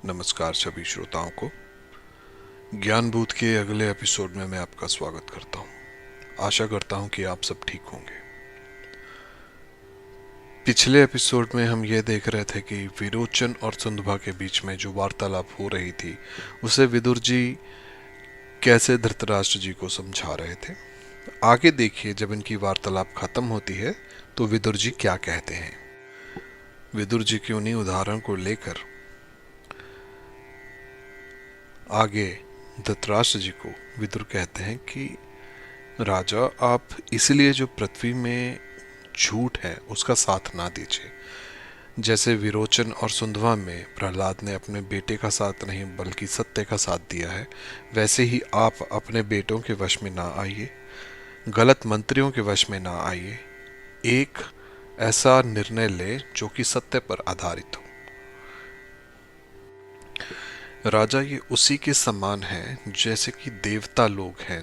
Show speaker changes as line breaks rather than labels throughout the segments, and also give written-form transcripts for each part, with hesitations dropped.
नमस्कार सभी श्रोताओं को। ज्ञान बूथ के अगले एपिसोड में मैं आपका स्वागत करता हूं। आशा करता हूं कि आप सब ठीक होंगे। पिछले एपिसोड में हम ये देख रहे थे कि विरोचन और सुंदभा के बीच में जो वार्तालाप हो रही थी उसे विदुर जी कैसे धृतराष्ट्र जी को समझा रहे थे। आगे देखिए, जब इनकी वार्तालाप खत्म होती है तो विदुर जी क्या कहते हैं। विदुर जी के उन्हीं उदाहरण को लेकर आगे धृतराष्ट्र जी को विदुर कहते हैं कि राजा, आप इसलिए जो पृथ्वी में झूठ है उसका साथ ना दीजिए। जैसे विरोचन और सुंदवा में प्रहलाद ने अपने बेटे का साथ नहीं बल्कि सत्य का साथ दिया है, वैसे ही आप अपने बेटों के वश में ना आइए, गलत मंत्रियों के वश में ना आइए। एक ऐसा निर्णय ले जो कि सत्य पर आधारित हो। राजा, ये उसी के समान है जैसे कि देवता लोग हैं।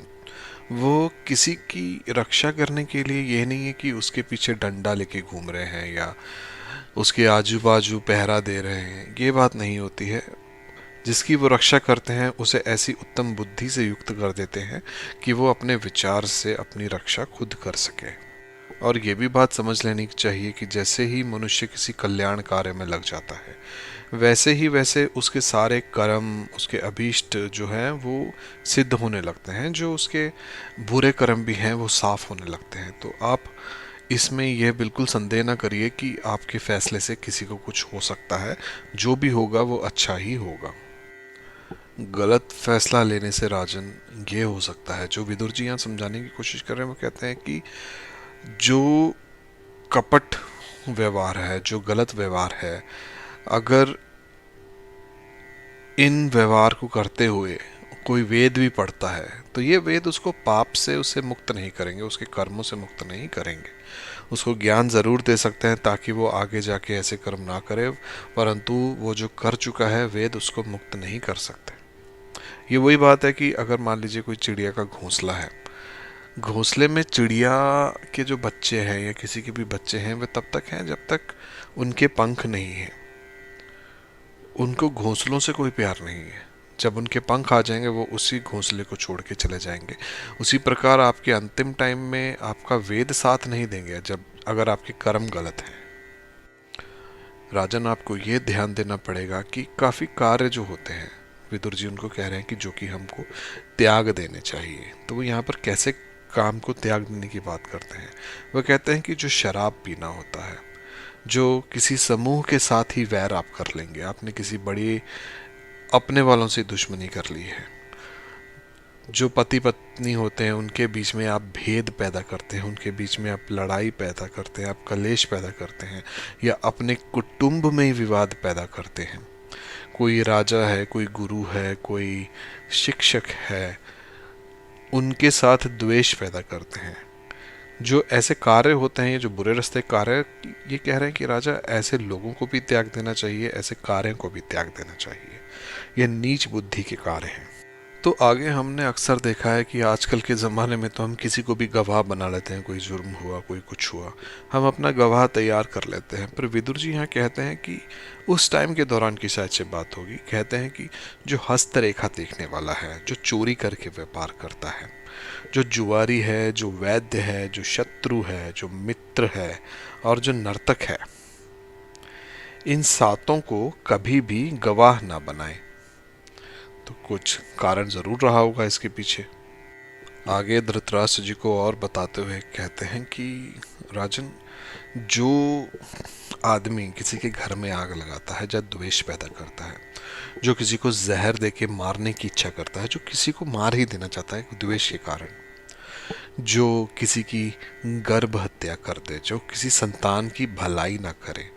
वो किसी की रक्षा करने के लिए ये नहीं है कि उसके पीछे डंडा लेके घूम रहे हैं या उसके आजू बाजू पहरा दे रहे हैं। ये बात नहीं होती है। जिसकी वो रक्षा करते हैं उसे ऐसी उत्तम बुद्धि से युक्त कर देते हैं कि वो अपने विचार से अपनी रक्षा खुद कर सके। और ये भी बात समझ लेनी चाहिए कि जैसे ही मनुष्य किसी कल्याण कार्य में लग जाता है, वैसे उसके सारे कर्म, उसके अभीष्ट जो हैं वो सिद्ध होने लगते हैं। जो उसके बुरे कर्म भी हैं वो साफ होने लगते हैं। तो आप इसमें यह बिल्कुल संदेह ना करिए कि आपके फैसले से किसी को कुछ हो सकता है। जो भी होगा वो अच्छा ही होगा। गलत फैसला लेने से राजन ये हो सकता है, जो विदुर जी यहाँ समझाने की कोशिश कर रहे हैं, वो कहते हैं कि जो कपट व्यवहार है, जो गलत व्यवहार है, अगर इन व्यवहार को करते हुए कोई वेद भी पढ़ता है तो ये वेद उसको पाप से उसे मुक्त नहीं करेंगे, उसके कर्मों से मुक्त नहीं करेंगे। उसको ज्ञान ज़रूर दे सकते हैं ताकि वो आगे जाके ऐसे कर्म ना करे, परंतु वो जो कर चुका है वेद उसको मुक्त नहीं कर सकते। ये वही बात है कि अगर मान लीजिए कोई चिड़िया का घोंसला है, घोंसले में चिड़िया के जो बच्चे हैं या किसी के भी बच्चे हैं वे तब तक हैं जब तक उनके पंख नहीं है। उनको घोंसलों से कोई प्यार नहीं है। जब उनके पंख आ जाएंगे वो उसी घोंसले को छोड़ के चले जाएंगे। उसी प्रकार आपके अंतिम टाइम में आपका वेद साथ नहीं देंगे जब अगर आपके कर्म गलत हैं। राजन, आपको ये ध्यान देना पड़ेगा कि काफ़ी कार्य जो होते हैं, विदुर जी उनको कह रहे हैं कि जो कि हमको त्याग देने चाहिए। तो वो यहाँ पर कैसे काम को त्याग देने की बात करते हैं। वो कहते हैं कि जो शराब पीना होता है, जो किसी समूह के साथ ही वैर आप कर लेंगे, आपने किसी बड़ी अपने वालों से दुश्मनी कर ली है, जो पति पत्नी होते हैं उनके बीच में आप भेद पैदा करते हैं, उनके बीच में आप लड़ाई पैदा करते हैं, आप कलेश पैदा करते हैं, या अपने कुटुंब में ही विवाद पैदा करते हैं। कोई राजा है, कोई गुरु है, कोई शिक्षक है, उनके साथ द्वेष पैदा करते हैं। जो ऐसे कार्य होते हैं, ये जो बुरे रास्ते कार्य, ये कह रहे हैं कि राजा ऐसे लोगों को भी त्याग देना चाहिए, ऐसे कार्यों को भी त्याग देना चाहिए। ये नीच बुद्धि के कार्य हैं। तो आगे हमने अक्सर देखा है कि आजकल के ज़माने में तो हम किसी को भी गवाह बना लेते हैं। कोई जुर्म हुआ, कोई कुछ हुआ, हम अपना गवाह तैयार कर लेते हैं। पर विदुर जी यहाँ कहते हैं कि उस टाइम के दौरान की शायद से बात होगी। कहते हैं कि जो हस्तरेखा देखने वाला है, जो चोरी करके व्यापार करता है, जो जुआरी है, जो वैद्य है, जो शत्रु है, जो मित्र है और जो नर्तक है, इन सातों को कभी भी गवाह ना बनाए। तो कुछ कारण जरूर रहा होगा इसके पीछे। आगे धृतराष्ट्र जी को और बताते हुए कहते हैं कि राजन, जो आदमी किसी के घर में आग लगाता है, जब द्वेष पैदा करता है, जो किसी को जहर देके मारने की इच्छा करता है, जो किसी को मार ही देना चाहता है द्वेष के कारण, जो किसी की गर्भ हत्या कर दे, जो किसी संतान की भलाई ना करे,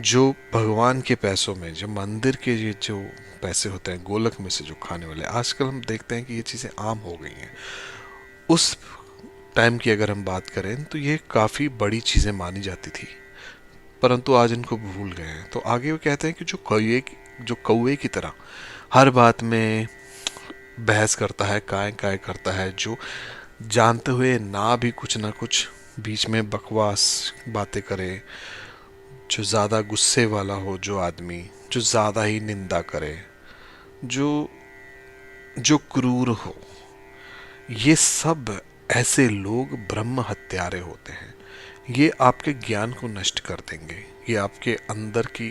जो भगवान के पैसों में, जो मंदिर के ये जो पैसे होते हैं गोलक में से जो खाने वाले, आजकल हम देखते हैं कि ये चीज़ें आम हो गई हैं। उस टाइम की अगर हम बात करें तो ये काफ़ी बड़ी चीज़ें मानी जाती थी, परंतु आज इनको भूल गए हैं। तो आगे वो कहते हैं कि जो कौए की तरह हर बात में बहस करता है, काय काय करता है, जो जानते हुए ना भी कुछ ना कुछ बीच में बकवास बातें करे, जो ज़्यादा गुस्से वाला हो, जो आदमी जो ज़्यादा ही निंदा करे, जो जो क्रूर हो, ये सब ऐसे लोग ब्रह्म हत्यारे होते हैं। ये आपके ज्ञान को नष्ट कर देंगे, ये आपके अंदर की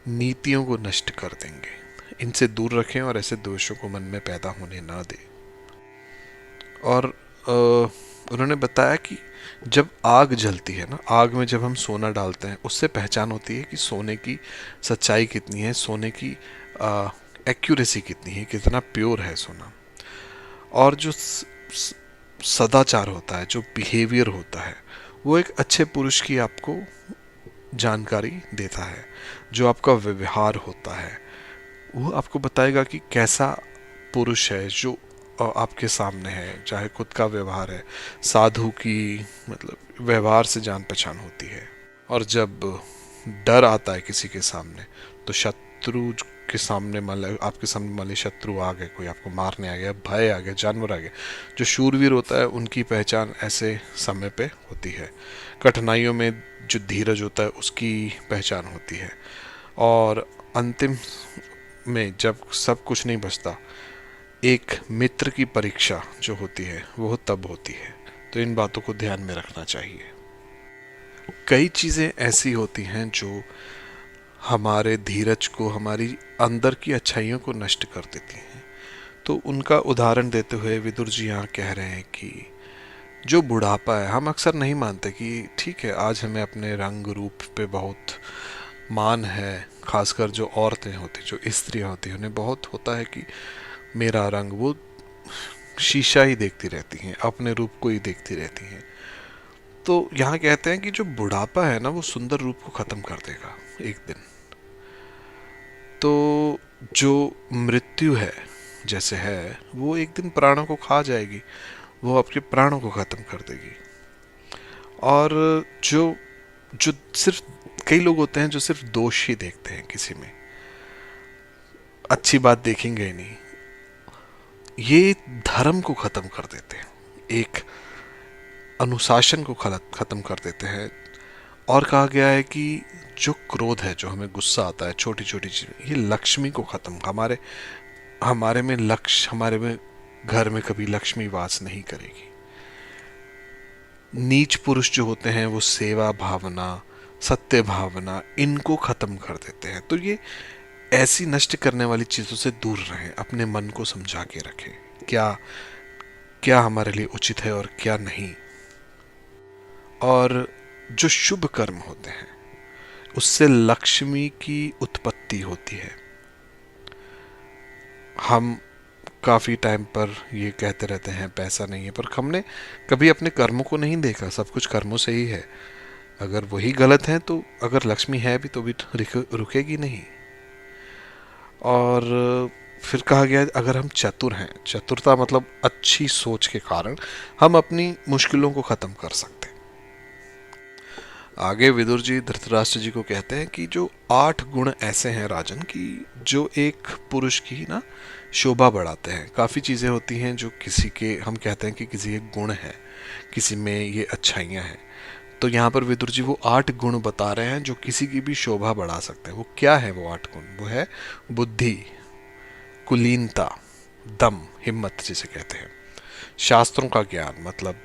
नीतियों को नष्ट कर देंगे। इनसे दूर रखें और ऐसे दोषों को मन में पैदा होने ना दें। और उन्होंने बताया कि जब आग जलती है ना, आग में जब हम सोना डालते हैं, उससे पहचान होती है कि सोने की सच्चाई कितनी है, सोने की एक्यूरेसी कितनी है, कितना प्योर है सोना। और जो सदाचार होता है, जो बिहेवियर होता है, वो एक अच्छे पुरुष की आपको जानकारी देता है। जो आपका व्यवहार होता है वो आपको बताएगा कि कैसा पुरुष है जो आपके सामने है। चाहे खुद का व्यवहार है, साधु की मतलब व्यवहार से जान पहचान होती है। और जब डर आता है किसी के सामने, तो शत्रु के सामने मान लो आपके सामने मान लो शत्रु आ गए, कोई आपको मारने आ गया, भय आ गया, जानवर आ गया, जो शूरवीर होता है उनकी पहचान ऐसे समय पे होती है। कठिनाइयों में जो धीरज होता है उसकी पहचान होती है। और अंतिम में जब सब कुछ नहीं बचता, एक मित्र की परीक्षा जो होती है वो तब होती है। तो इन बातों को ध्यान में रखना चाहिए। कई चीज़ें ऐसी होती हैं जो हमारे धीरज को, हमारी अंदर की अच्छाइयों को नष्ट कर देती हैं। तो उनका उदाहरण देते हुए विदुर जी यहाँ कह रहे हैं कि जो बुढ़ापा है, हम अक्सर नहीं मानते कि ठीक है आज हमें अपने रंग रूप पे बहुत मान है। खासकर जो औरतें होती, जो स्त्रियां होती हैं, उन्हें बहुत होता है कि मेरा रंग, वो शीशा ही देखती रहती हैं, अपने रूप को ही देखती रहती हैं। तो यहाँ कहते हैं कि जो बुढ़ापा है ना, वो सुंदर रूप को खत्म कर देगा एक दिन। तो जो मृत्यु है जैसे है, वो एक दिन प्राणों को खा जाएगी, वो आपके प्राणों को खत्म कर देगी। और जो जो सिर्फ कई लोग होते हैं जो सिर्फ दोष ही देखते हैं किसी में, अच्छी बात देखेंगे ही नहीं। ये धर्म को खत्म कर देते हैं, एक अनुशासन को खत्म कर देते हैं। और कहा गया है कि जो क्रोध है, जो हमें गुस्सा आता है छोटी छोटी चीज, ये लक्ष्मी को खत्म, हमारे हमारे में लक्ष्य, हमारे में घर में कभी लक्ष्मी वास नहीं करेगी। नीच पुरुष जो होते हैं वो सेवा भावना, सत्य भावना, इनको खत्म कर देते हैं। तो ये ऐसी नष्ट करने वाली चीजों से दूर रहें, अपने मन को समझा के रखें क्या क्या हमारे लिए उचित है और क्या नहीं। और जो शुभ कर्म होते हैं उससे लक्ष्मी की उत्पत्ति होती है। हम काफ़ी टाइम पर ये कहते रहते हैं पैसा नहीं है, पर हमने कभी अपने कर्मों को नहीं देखा। सब कुछ कर्मों से ही है। अगर वही गलत है तो अगर लक्ष्मी है भी तो भी रुकेगी नहीं। और फिर कहा गया अगर हम चतुर हैं, चतुरता मतलब अच्छी सोच के कारण हम अपनी मुश्किलों को ख़त्म कर सकते हैं। आगे विदुर जी धृतराष्ट्र जी को कहते हैं कि जो 8 गुण ऐसे हैं राजन की जो एक पुरुष की ना शोभा बढ़ाते हैं। काफ़ी चीज़ें होती हैं जो किसी के, हम कहते हैं कि किसी एक गुण है, किसी में ये अच्छाइयाँ हैं। तो यहाँ पर विदुर जी वो 8 गुण बता रहे हैं जो किसी की भी शोभा बढ़ा सकते हैं। वो क्या है वो 8 गुण? वो है बुद्धि, कुलीनता, दम, हिम्मत जिसे कहते हैं, शास्त्रों का ज्ञान मतलब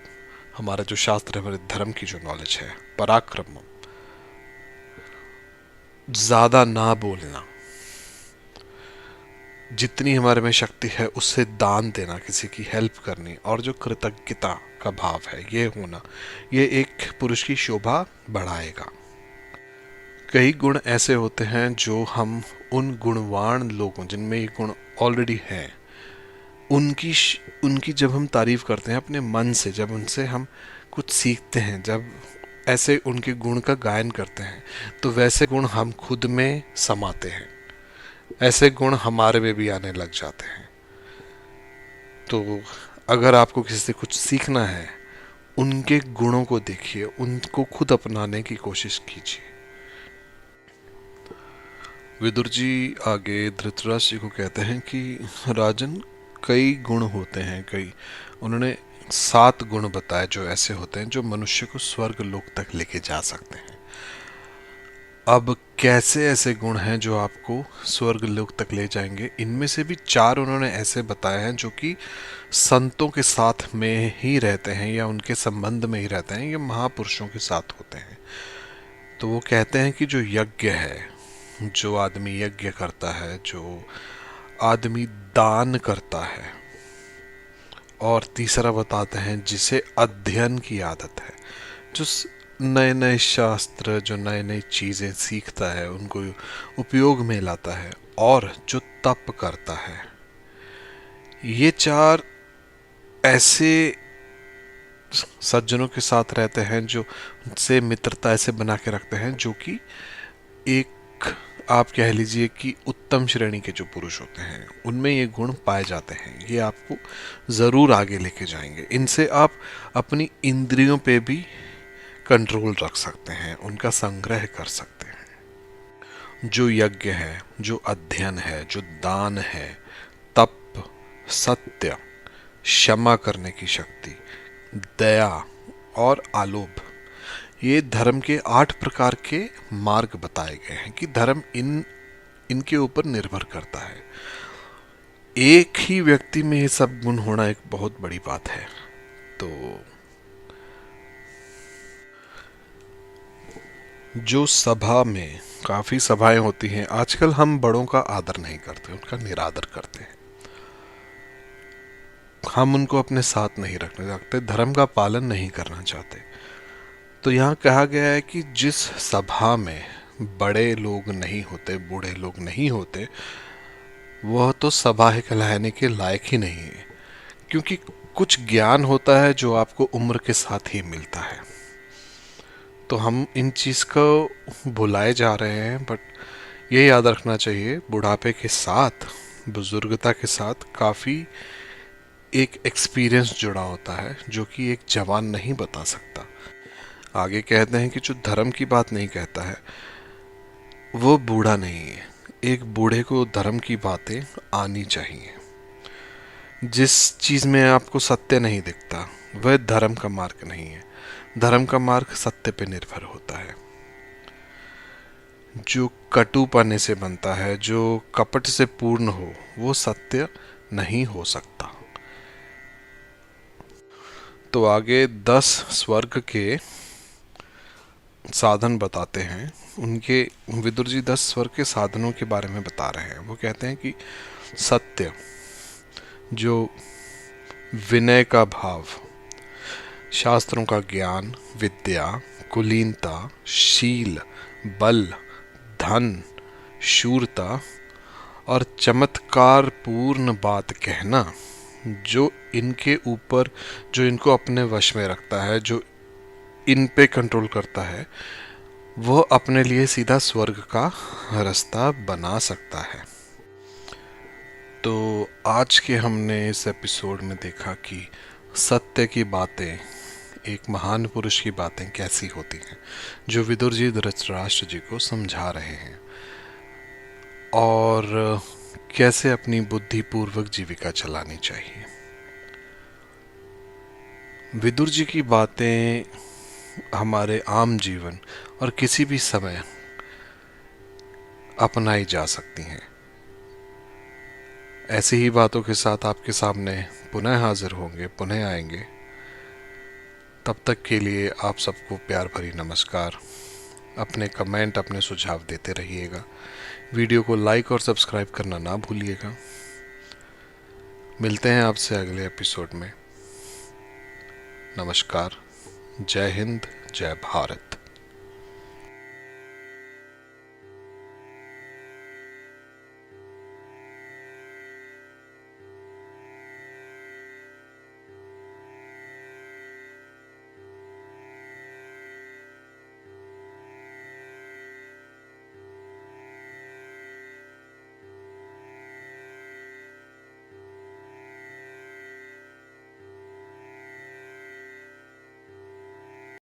हमारा जो शास्त्र है, हमारे धर्म की जो नॉलेज है, पराक्रम, ज्यादा ना बोलना, जितनी हमारे में शक्ति है उससे दान देना, किसी की हेल्प करनी, और जो कृतज्ञता का भाव है ये होना, ये एक पुरुष की शोभा बढ़ाएगा। कई गुण ऐसे होते हैं जो हम उन गुणवान लोगों जिनमें ये गुण ऑलरेडी हैं, उनकी उनकी जब हम तारीफ करते हैं अपने मन से, जब उनसे हम कुछ सीखते हैं, जब ऐसे उनके गुण का गायन करते हैं, तो वैसे गुण हम खुद में समाते हैं, ऐसे गुण हमारे में भी आने लग जाते हैं। तो अगर आपको किसी से कुछ सीखना है, उनके गुणों को देखिए, उनको खुद अपनाने की कोशिश कीजिए। विदुर जी आगे धृतराष्ट्र जी को कहते हैं कि राजन कई गुण होते हैं, कई, उन्होंने 7 गुण बताए जो ऐसे होते हैं जो मनुष्य को स्वर्ग लोक तक लेके जा सकते हैं। अब कैसे ऐसे गुण हैं जो आपको स्वर्ग लोक तक ले जाएंगे, इनमें से भी चार उन्होंने ऐसे बताए हैं जो कि संतों के साथ में ही रहते हैं या उनके संबंध में ही रहते हैं या महापुरुषों के साथ होते हैं। तो वो कहते हैं कि जो यज्ञ है, जो आदमी यज्ञ करता है, जो आदमी दान करता है, और तीसरा बताते हैं जिसे अध्ययन की आदत है, जो नए नए शास्त्र, जो नए नई चीज़ें सीखता है उनको उपयोग में लाता है, और जो तप करता है। ये चार ऐसे सज्जनों के साथ रहते हैं जो उनसे मित्रता ऐसे बना के रखते हैं जो कि एक, आप कह लीजिए कि उत्तम श्रेणी के जो पुरुष होते हैं उनमें ये गुण पाए जाते हैं। ये आपको ज़रूर आगे लेके जाएंगे। इनसे आप अपनी इंद्रियों पे भी कंट्रोल रख सकते हैं, उनका संग्रह कर सकते हैं। जो यज्ञ है, जो अध्ययन है, जो दान है, तप, सत्य, क्षमा करने की शक्ति, दया और आलोभ, ये धर्म के 8 प्रकार के मार्ग बताए गए हैं कि धर्म इनके ऊपर निर्भर करता है। एक ही व्यक्ति में ये सब गुण होना एक बहुत बड़ी बात है। तो जो सभा में, काफी सभाएं होती हैं आजकल, हम बड़ों का आदर नहीं करते, उनका निरादर करते हैं। हम उनको अपने साथ नहीं रखने चाहते, धर्म का पालन नहीं करना चाहते। तो यहाँ कहा गया है कि जिस सभा में बड़े लोग नहीं होते, बूढ़े लोग नहीं होते, वह तो सभा कहलाने के लायक ही नहीं है। क्योंकि कुछ ज्ञान होता है जो आपको उम्र के साथ ही मिलता है। तो हम इन चीज को भुलाए जा रहे हैं। बट ये याद रखना चाहिए, बुढ़ापे के साथ, बुजुर्गता के साथ काफी एक एक्सपीरियंस जुड़ा होता है जो कि एक जवान नहीं बता सकता। आगे कहते हैं कि जो धर्म की बात नहीं कहता है वो बूढ़ा नहीं है। एक बूढ़े को धर्म की बातें आनी चाहिए। जिस चीज में आपको सत्य नहीं दिखता वह धर्म का मार्ग नहीं है। धर्म का मार्ग सत्य पे निर्भर होता है। जो कटुपने से बनता है, जो कपट से पूर्ण हो, वो सत्य नहीं हो सकता। तो आगे 10 स्वर्ग के साधन बताते हैं। उनके विदुर जी 10 स्वर्ग के साधनों के बारे में बता रहे हैं। वो कहते हैं कि सत्य, जो विनय का भाव, शास्त्रों का ज्ञान, विद्या, कुलीनता, शील, बल, धन, शूरता और चमत्कार पूर्ण बात कहना, जो इनके ऊपर, जो इनको अपने वश में रखता है, जो इन पे कंट्रोल करता है, वो अपने लिए सीधा स्वर्ग का रास्ता बना सकता है। तो आज के हमने इस एपिसोड में देखा कि सत्य की बातें, एक महान पुरुष की बातें कैसी होती हैं, जो विदुर जी धृतराष्ट्र जी को समझा रहे हैं, और कैसे अपनी बुद्धिपूर्वक जीविका चलानी चाहिए। विदुर जी की बातें हमारे आम जीवन और किसी भी समय अपनाई जा सकती हैं। ऐसी ही बातों के साथ आपके सामने पुनः हाजिर होंगे, पुनः आएंगे। तब तक के लिए आप सबको प्यार भरी नमस्कार। अपने कमेंट, अपने सुझाव देते रहिएगा। वीडियो को लाइक और सब्सक्राइब करना ना भूलिएगा। मिलते हैं आपसे अगले एपिसोड में। नमस्कार। जय हिंद, जय भारत।